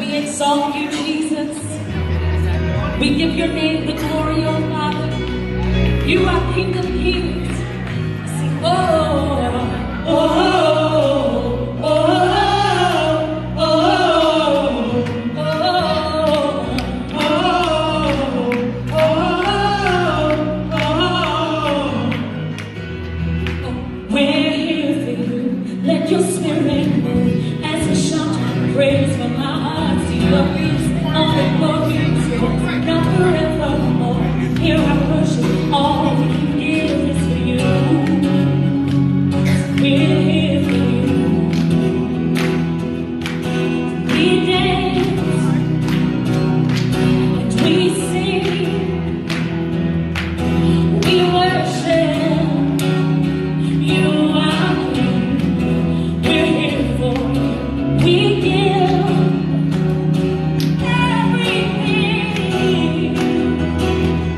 We exalt you, Jesus. We give your name the glory, oh Father. You are King of Kings. Sing, oh, oh, oh, oh, oh, oh. We're here for you. Let your spirit move as we shout praise from our hearts to your feet. All the glory is yours, now forevermore. Hear our worship, all we can give is for you. We're here for you. We dance and we sing. We worship you, our King. We're here for you. We give everything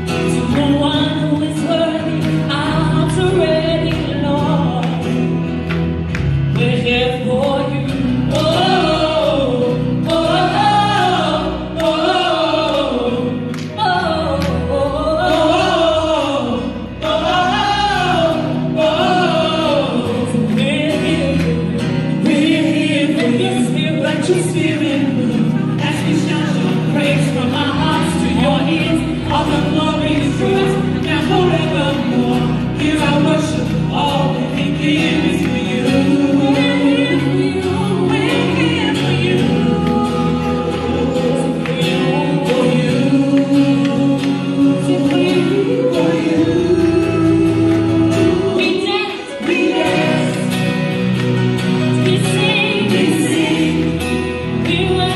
to the one who is worthy. Our hearts are ready, Lord. We're here for you. Oh, oh, oh, oh, oh, oh, oh. So we're here for you. Let your spirit move as we shout your praise from our hearts to your ears. All the glory is yours, now forevermore. Hear our worship, all we can give is for you. We're here for you. We're here for you. For you. For you. For you. We dance. We dance. We sing. We sing. We worship.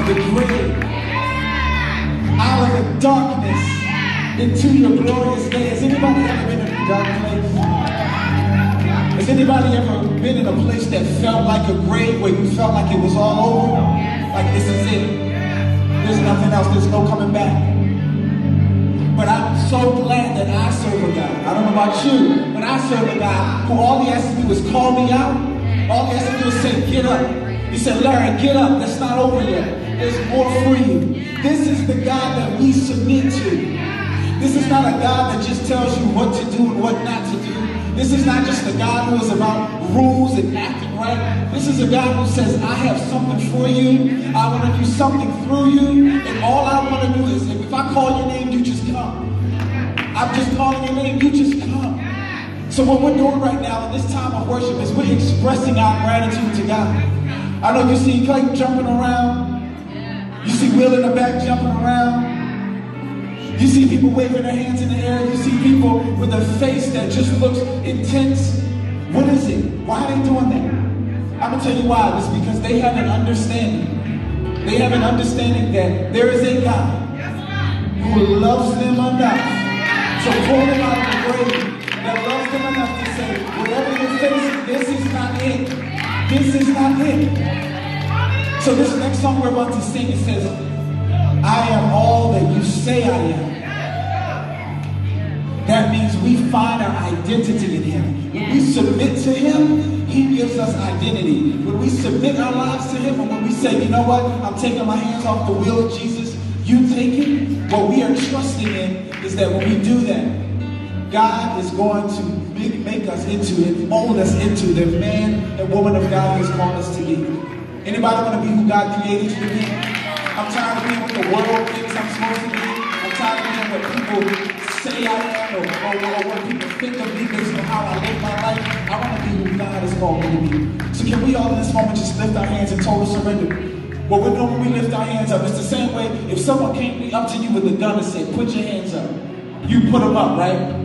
of the grave, out of the darkness, into your glorious day. Has anybody ever been in a dark place? Has anybody ever been in a place that felt like a grave, where you felt like it was all over? Like this is it. There's nothing else. There's no coming back. But I'm so glad that I serve a God. I don't know about you, but I serve a God who all he has to do is call me out. All he has to do is say, get up. He said, Larry, get up. That's not over yet. There's more for you. This is the God that we submit to. This is not a God that just tells you what to do and what not to do. This is not just a God who is about rules and acting right. This is a God who says, I have something for you. I want to do something through you. And all I want to do is, if I call your name, you just come. I'm just calling your name, you just come. So what we're doing right now in this time of worship is we're expressing our gratitude to God. I know you see Clay jumping around. You see Will in the back jumping around. You see people waving their hands in the air. You see people with a face that just looks intense. What is it? Why are they doing that? I'm going to tell you why. It's because they have an understanding. They have an understanding that there is a God who loves them enough to pull them out of the grave, that loves them enough to say, whatever you're facing, this is not it. This is not it. So this next song we're about to sing, it says, I am all that you say I am. That means we find our identity in him. When we submit to him, he gives us identity. When we submit our lives to him, and when we say, you know what, I'm taking my hands off the wheel of Jesus, you take it, what we are trusting in is that when we do that, God is going to make us into it, mold us into the man and woman of God he has called us to be. Anybody want to be who God created you to be? I'm tired of being what the world thinks I'm supposed to be. I'm tired of being what people say I am, or what people think of me based on how I live my life. I want to be who God has called me to be. So can we all in this moment just lift our hands in total surrender? What we're doing when we lift our hands up, it's the same way if someone came up to you with a gun and said, put your hands up. You put them up, right?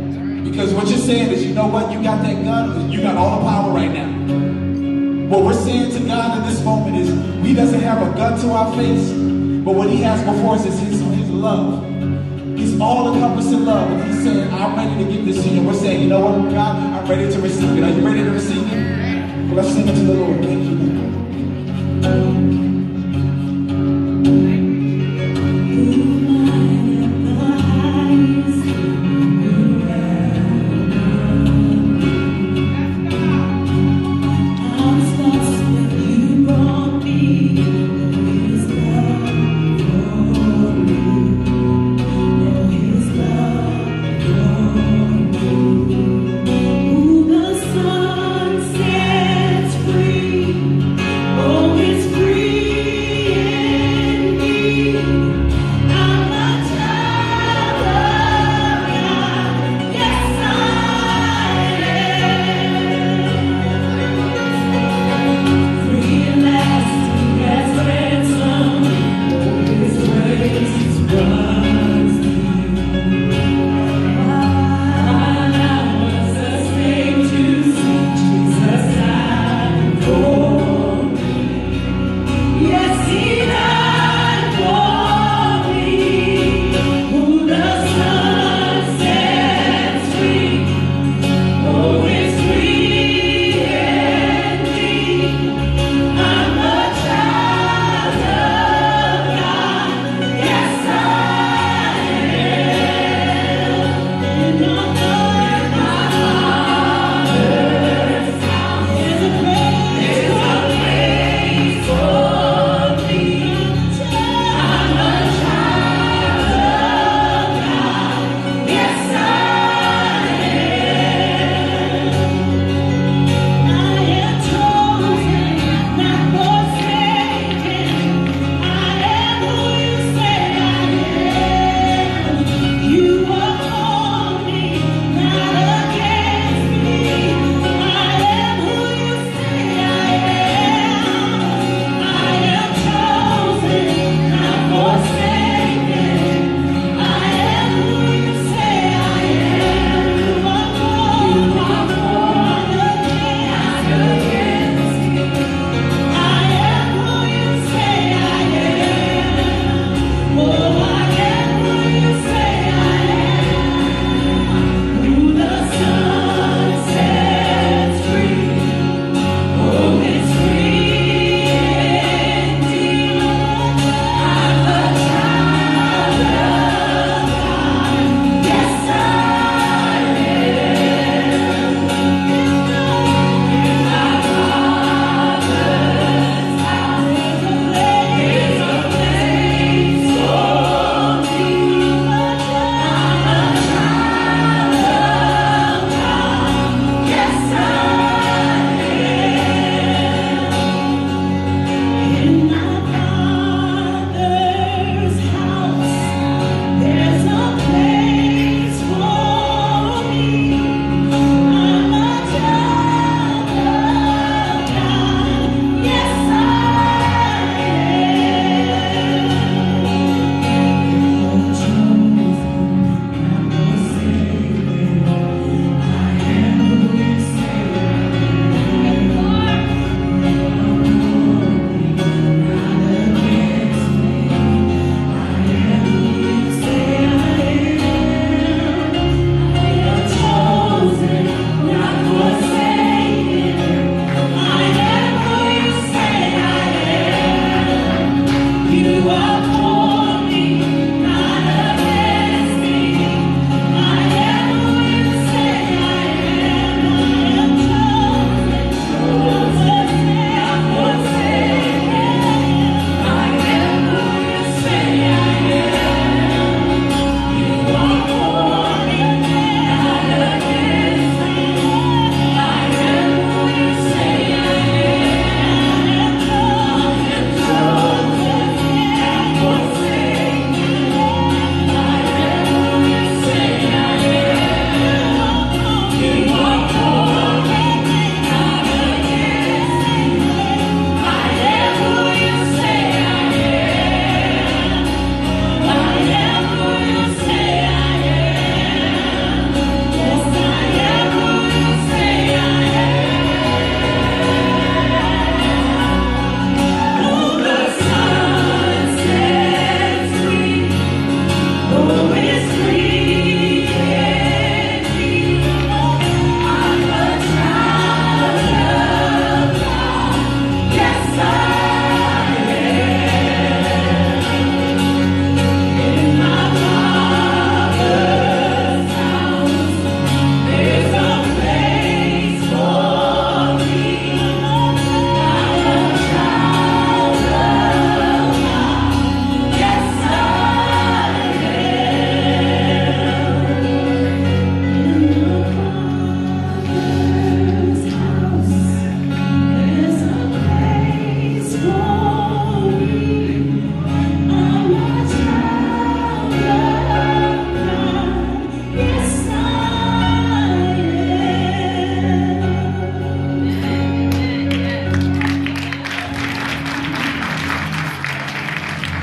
Because what you're saying is, you know what, you got that gun, you got all the power right now. What we're saying to God in this moment is, he doesn't have a gun to our face, but what he has before us is his love. His all-encompassing love. And he's saying, I'm ready to give this to you. And we're saying, you know what, God, I'm ready to receive it. Are you ready to receive it? Well, let's sing it to the Lord. Thank you, Lord.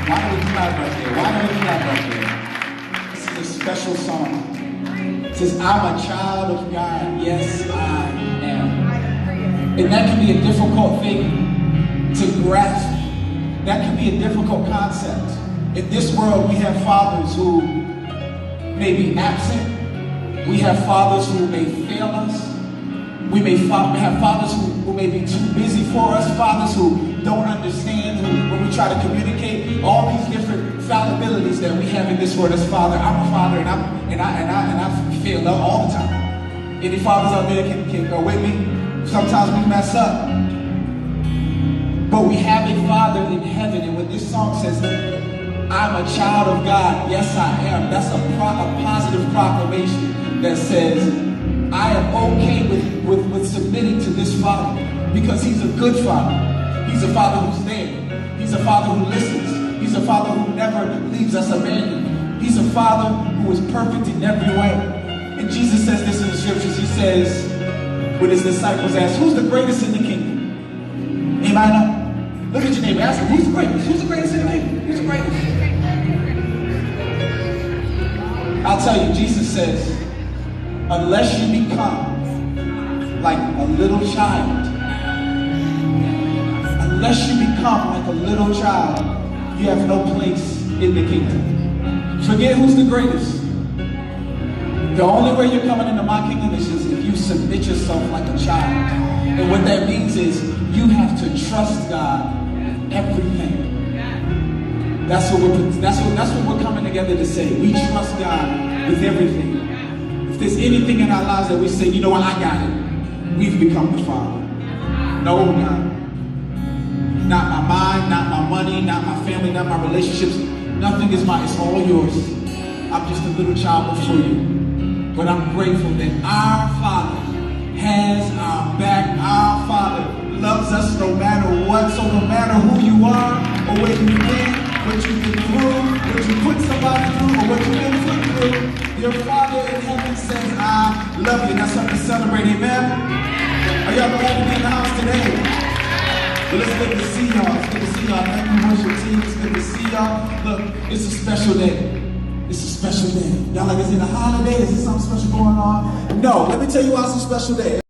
Why do we clap right there? Why do we clap right there? This is a special song. It says, I'm a child of God. Yes, I am. And that can be a difficult thing to grasp. That can be a difficult concept. In this world, we have fathers who may be absent. We have fathers who may fail us. We may have fathers who may be too busy for us, fathers who don't understand when we try to communicate all these different fallibilities that we have in this world as father. I'm a father and I fail all the time. Any fathers out there can go with me? Sometimes we mess up. But we have a Father in heaven, and when this song says, I'm a child of God, yes I am, that's a positive proclamation that says, I am okay with submitting to this Father because He's a good Father. He's a Father who's there. He's a Father who listens. He's a Father who never leaves us abandoned. He's a Father who is perfect in every way. And Jesus says this in the scriptures. He says, when His disciples ask, who's the greatest in the kingdom? Anybody know? Look at your neighbor, ask him, who's the greatest? Who's the greatest in the kingdom? Who's the greatest? I'll tell you, Jesus says, unless you become like a little child, unless you become like a little child, you have no place in the kingdom. Forget who's the greatest. The only way you're coming into my kingdom is just if you submit yourself like a child. And what that means is you have to trust God everything. That's what we're coming together to say. We trust God with everything. If there's anything in our lives that we say, you know what, I got it, we've become the Father. No, not my mind, not my money, not my family, not my relationships. Nothing is mine. It's all yours. I'm just a little child before you. But I'm grateful that our Father has our back. Our Father loves us no matter what. So no matter who you are or where you've been, what you've been through, what you put somebody through, or what you've been put through, your Father in heaven says, I love you. That's something to celebrate. Amen? Are y'all glad to be in the house today? Well, it's good to see y'all. It's good to see y'all. Thank you, worship team. It's good to see y'all. Look, it's a special day. It's a special day. Y'all like, is it a holiday? Is there something special going on? No, let me tell you why it's a special day.